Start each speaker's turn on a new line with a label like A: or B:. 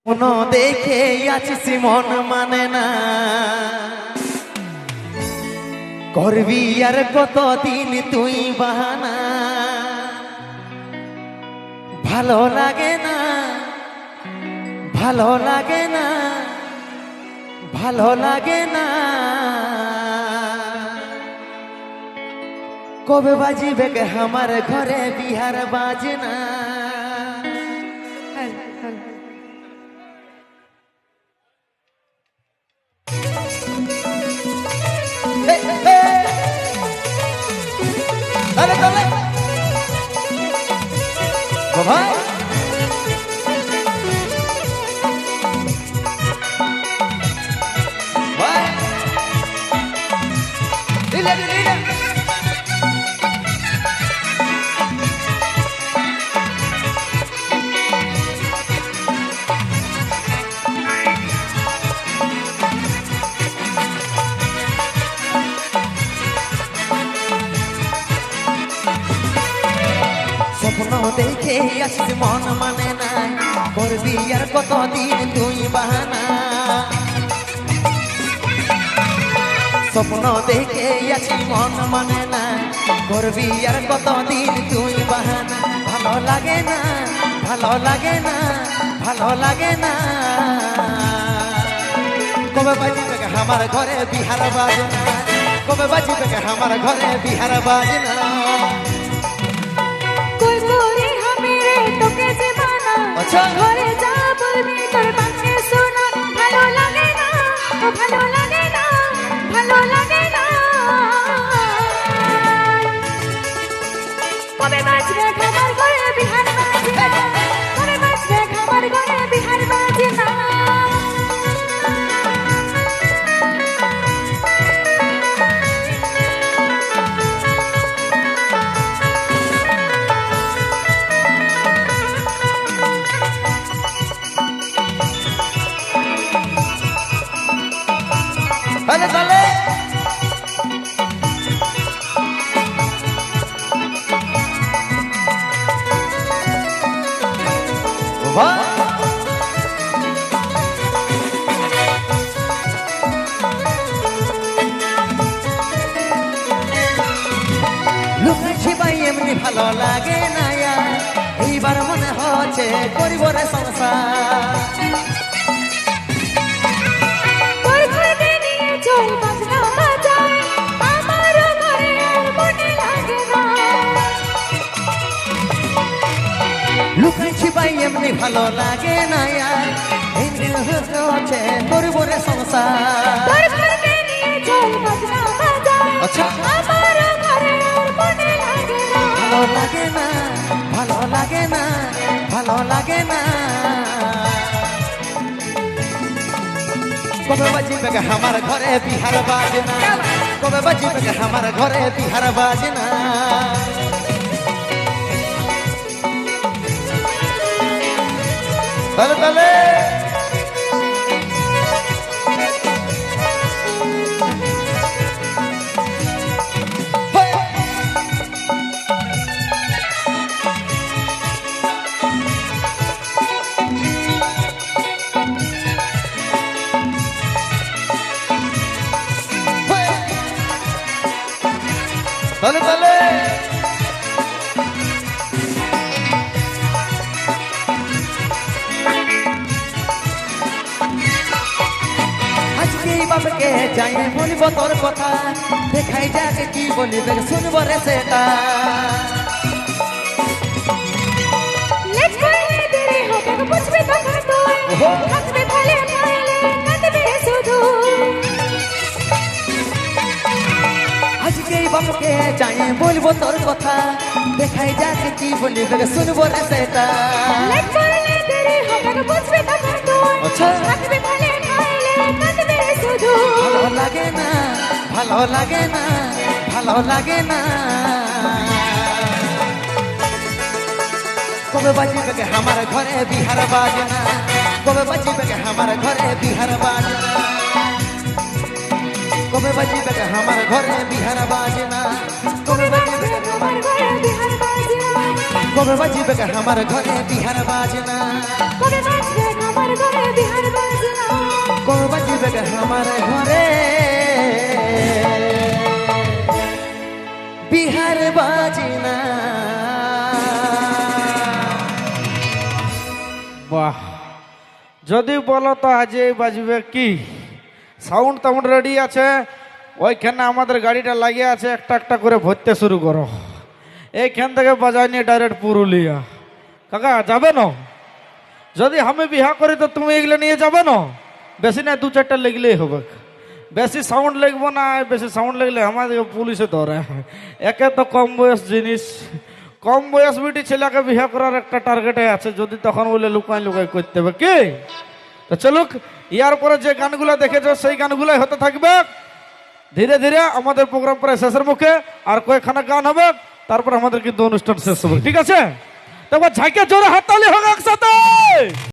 A: কোনো দেখে আছিস মন মানে না, করবি আর কতদিন তুই বাহানা। ভালো লাগে না, ভালো লাগে না, ভালো লাগে না। কবে বাজিবে গে আমার ঘরে বিহার বাজনা। আরে চলে ভাই ভাই দিলে দিলে স্বপ্ন দেখে আসিস মন মানে না, করবি আর কতদিন তুই বাহানা। স্বপ্ন দেখে আসিস মন মানে না, করবি আর কতদিন তুই বাহানা। ভালো লাগে না, ভালো লাগে না, ভালো লাগে না। কবে বাজিবে গে আমার ঘরে বিহার বাজনা, কবে বাজিবে গে আমার ঘরে বিহার বাজনা। আচ্ছা
B: ঘরে যা বলবি তোর বাক্যে শোনা। ভালো লাগে না, ভালো লাগে না, ভালো লাগে না। কবে বাজবে খাবার ঘরে বিহার বাজে না, কবে বাজবে খাবার ঘরে বিহার বাজে না।
A: Dale, dale. Va. লুকাইছি ভাই এমনি ভালো লাগে না, এইবার মনে হচ্ছে করিব রে সংসার। লুকাইছি ভাই এমনি ভালো লাগে না, এমনি হচ্ছে করবো রে সংসার। আচ্ছা ভালো লাগে না, ভালো লাগে না, ভালো লাগে না। কবে বাজিবে গে আমার ঘরে বিহার বাজনা, কবে বাজিবে গে আমার ঘরে বিহার বাজনা। তালে তালে তালে তালে বাপকে যাই বলিব তোর কথা, দেখাই যাক কি বলিবে শুনব রে সেটা। আজকে বাপকে যাই বলবো তোর কথা, দেখাই যাক কি বলিবে শুনব রে সেটা। আচ্ছা ভালো লাগে না, ভালো লাগে না, ভালো লাগে না। কবে বাজিবে গে আমার ঘরে বিহার বাজনা, কবে বাজিবে গে আমার ঘরে বিহার বাজনা। কবে বাজিবে গে আমার ঘরে বিহার বাজনা, কবে বাজিবে গে আমার ঘরে বিহার বাজনা, কবে বাজিবে গে আমার ঘরে বিহার বাজনা, কবে বাজবে আমার ঘরে কো বাজবে আমার ঘরে বিহার বাজিনা।
C: বাহ, যদি বলো তো আজই বাজবে কি? সাউন্ড টাউন্ড রেডি আছে, ওইখানে আমাদের গাড়িটা লাগিয়ে আছে, একটা একটা করে ভরতে শুরু করো। এইখান থেকে বাজায় নিয়ে ডাইরেক্ট পুরুলিয়া। কাকা যাবে না? যদি আমি বিহা করি তো তুমি এগুলো নিয়ে যাবে না? বেশি না, 2-4টা লেগলেই হবে। বেশি সাউন্ড লাগবো না, বেশি সাউন্ড লাগলে আমাদের পুলিশে ধরে। একে তো কম বয়স জিনিস, কম বয়স বেটি ছেলেকে বিয়ে করার একটা টার্গেটে আছে, যদি তখন বলে লুকাই লুকাই করতে হবে কি। তো চলুক, ইয়ার পরে যে গানগুলো দেখেছো সেই গানগুলোই হতে থাকবে। ধীরে ধীরে আমাদের প্রোগ্রাম প্রায় শেষের মুখে, আর কয়েকখানা গান হবে, তারপর আমাদের কিন্তু অনুষ্ঠান শেষ হবে, ঠিক আছে? তারপর ঝাঁকে জোরে হাততালি হোক একসাথে।